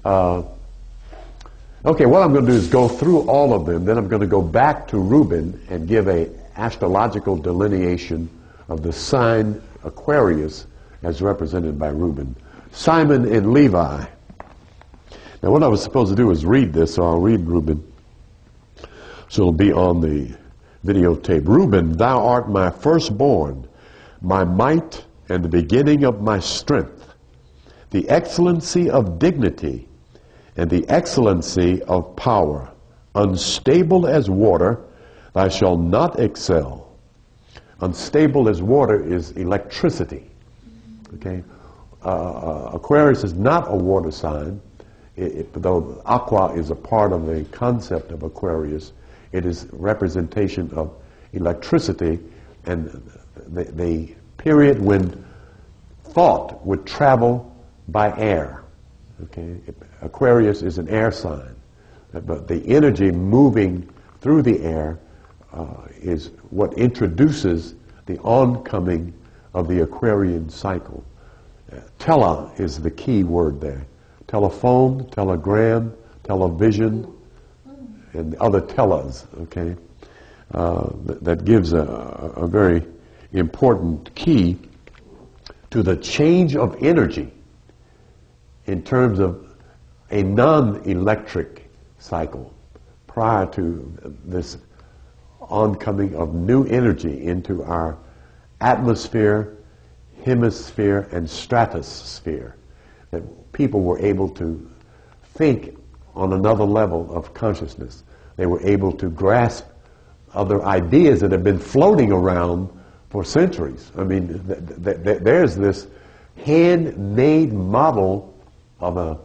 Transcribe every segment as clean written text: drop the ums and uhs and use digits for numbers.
Okay, what I'm going to do is go through all of them. Then I'm going to go back to Reuben and give a astrological delineation of the sign Aquarius as represented by Reuben. Simon and Levi. Now what I was supposed to do is read this, so I'll read Reuben. So it'll be on the videotape. Reuben, thou art my firstborn, my might and the beginning of my strength, the excellency of dignity and the excellency of power. Unstable as water, thou shalt not excel. Unstable as water is electricity. Okay, Aquarius is not a water sign. Though aqua is a part of the concept of Aquarius, it is representation of electricity and the period when thought would travel by air. Okay, Aquarius is an air sign, but the energy moving through the air is what introduces the oncoming of the Aquarian cycle. Tele is the key word there. Telephone, telegram, television, and other telas, okay? That gives a very important key to the change of energy in terms of a non-electric cycle prior to this oncoming of new energy into our atmosphere, hemisphere, and stratosphere. That people were able to think on another level of consciousness. They were able to grasp other ideas that have been floating around for centuries. I mean, there's this handmade model of a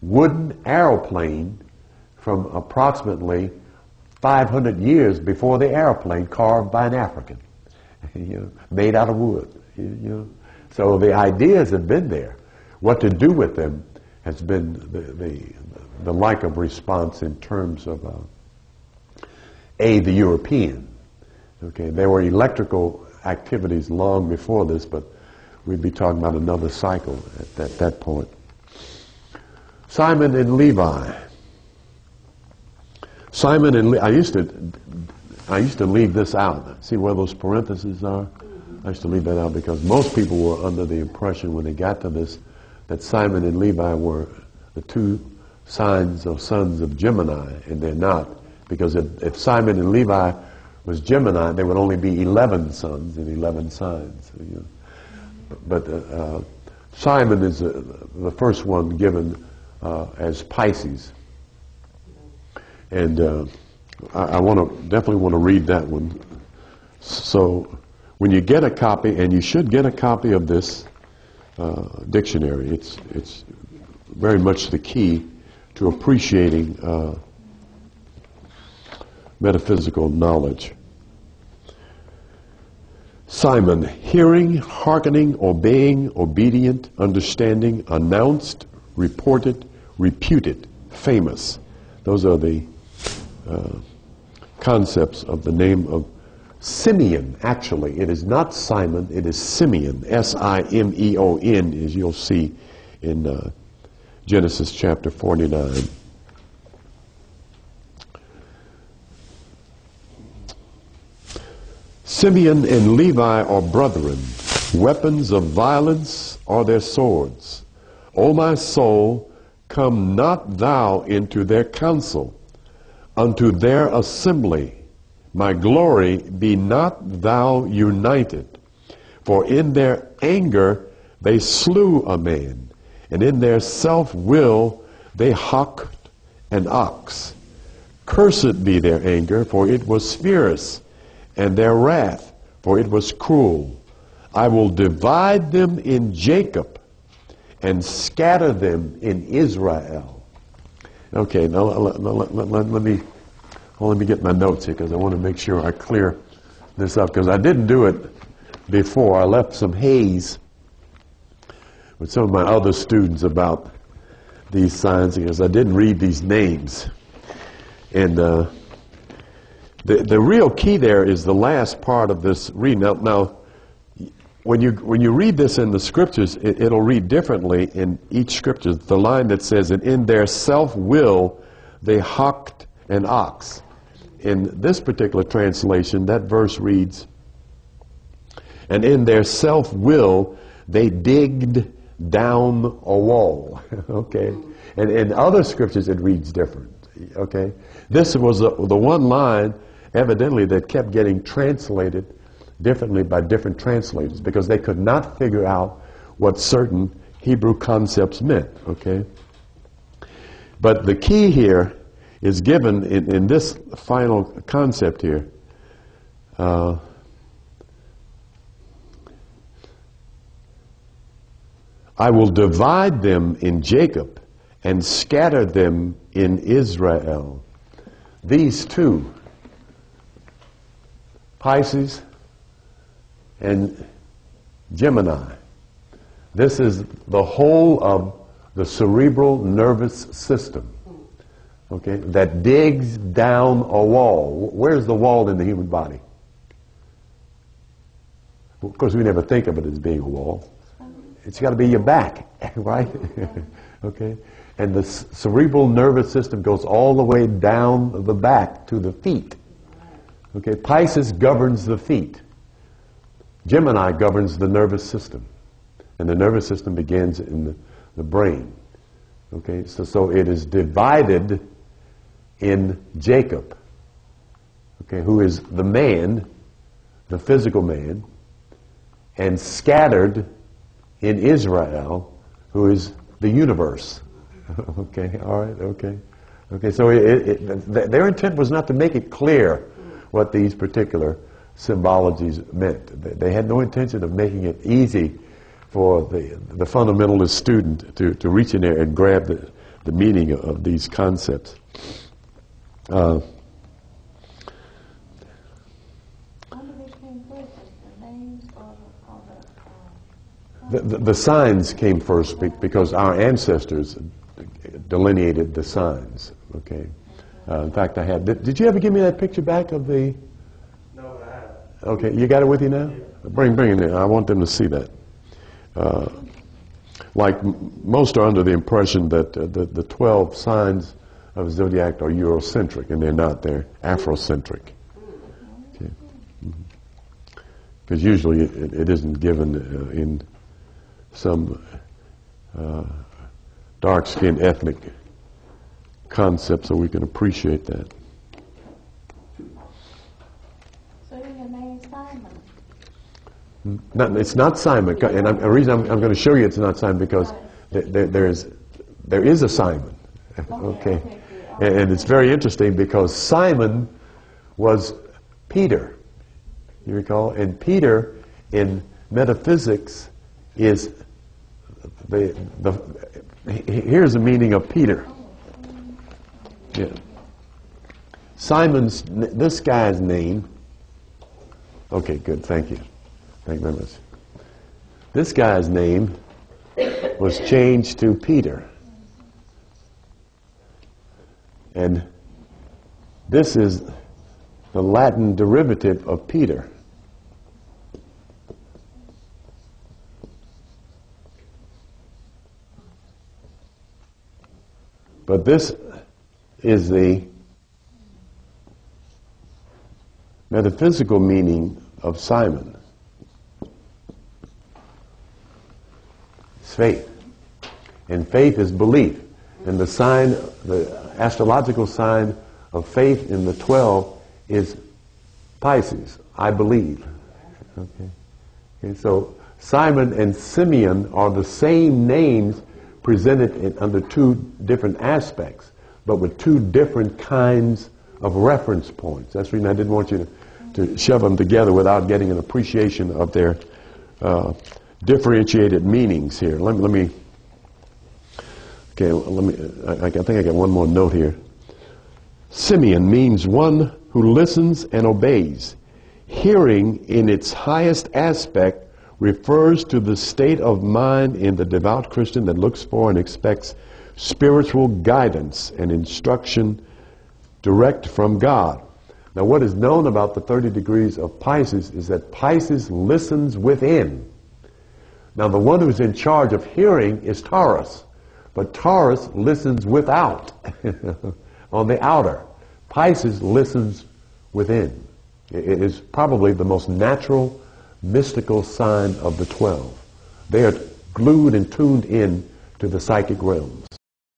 wooden aeroplane from approximately 500 years before the airplane, carved by an African, made out of wood. So the ideas have been there. What to do with them has been the lack of response in terms of the European. Okay, there were electrical activities long before this, but we'd be talking about another cycle at that point. Simon and Levi. Simon and I used to leave this out. See where those parentheses are? I used to leave that out because most people were under the impression when they got to this that Simon and Levi were the two signs of sons of Gemini, and they're not. Because if Simon and Levi was Gemini, there would only be 11 sons and 11 signs. But Simon is the first one given as Pisces. And I definitely want to read that one. So when you get a copy, and you should get a copy of this dictionary, it's very much the key to appreciating metaphysical knowledge. Simon, hearing, hearkening, obeying, obedient, understanding, announced, reported, reputed, famous. Those are the concepts of the name of Simeon. Actually, it is not Simon, it is Simeon. S-I-M-E-O-N, as you'll see in Genesis chapter 49. Simeon and Levi are brethren. Weapons of violence are their swords. O my soul, come not thou into their council, unto their assembly. My glory, be not thou united. For in their anger they slew a man, and in their self-will they hocked an ox. Cursed be their anger, for it was fierce, and their wrath, for it was cruel. I will divide them in Jacob, and scatter them in Israel. Okay, now let me get my notes here, because I want to make sure I clear this up, because I didn't do it before. I left some haze with some of my other students about these signs, because I didn't read these names. And the real key there is the last part of this reading. Now, when you read this in the scriptures, it'll read differently in each scripture. The line that says, "And in their self-will they hocked an ox." In this particular translation, that verse reads, "And in their self-will they digged down a wall." Okay? And in other scriptures it reads different. Okay? This was the one line, evidently, that kept getting translated differently by different translators because they could not figure out what certain Hebrew concepts meant. Okay? But the key here is given in this final concept here. "I will divide them in Jacob and scatter them in Israel." These two, Pisces and Gemini, this is the whole of the cerebral nervous system, okay, that digs down a wall. Where's the wall in the human body? Of course, we never think of it as being a wall. It's got to be your back, right? Okay? And the cerebral nervous system goes all the way down the back to the feet. Okay? Pisces governs the feet. Gemini governs the nervous system. And the nervous system begins in the brain. Okay? So it is divided in Jacob, okay, who is the man, the physical man, and scattered in Israel, who is the universe. Okay, all right, okay. Okay, so their intent was not to make it clear what these particular symbologies meant. They had no intention of making it easy for the fundamentalist student to reach in there and grab the meaning of these concepts. The signs came first because our ancestors delineated the signs. Okay. In fact, I had. Did you ever give me that picture back of the? No, I haven't. Okay, you got it with you now? Yeah. Bring it in. I want them to see that. Like most are under the impression that the 12 signs of Zodiac are Eurocentric, and they're not. They're Afrocentric. Okay. Because usually it isn't given in some dark-skinned ethnic concept, so we can appreciate that. So your name is Simon? It's not Simon, and the reason I'm going to show you it's not Simon because there is a Simon. Okay. And it's very interesting because Simon was Peter, you recall, and Peter in metaphysics is here's the meaning of Peter. Yeah. This guy's name. Okay, good. Thank you. Thank you very much. This guy's name was changed to Peter. And this is the Latin derivative of Peter. But this is the metaphysical meaning of Simon. It's faith. And faith is belief. And the sign, the astrological sign of faith in the 12 is Pisces. I believe. Okay, so Simon and Simeon are the same names presented under two different aspects, but with two different kinds of reference points. That's the reason I didn't want you to shove them together without getting an appreciation of their differentiated meanings here. Let me. I think I got one more note here. Simeon means one who listens and obeys. Hearing in its highest aspect refers to the state of mind in the devout Christian that looks for and expects spiritual guidance and instruction direct from God. Now, what is known about the 30 degrees of Pisces is that Pisces listens within. Now the one who's in charge of hearing is Taurus, but Taurus listens without, on the outer. Pisces listens within. It is probably the most natural, mystical sign of the 12. They are glued and tuned in to the psychic realms.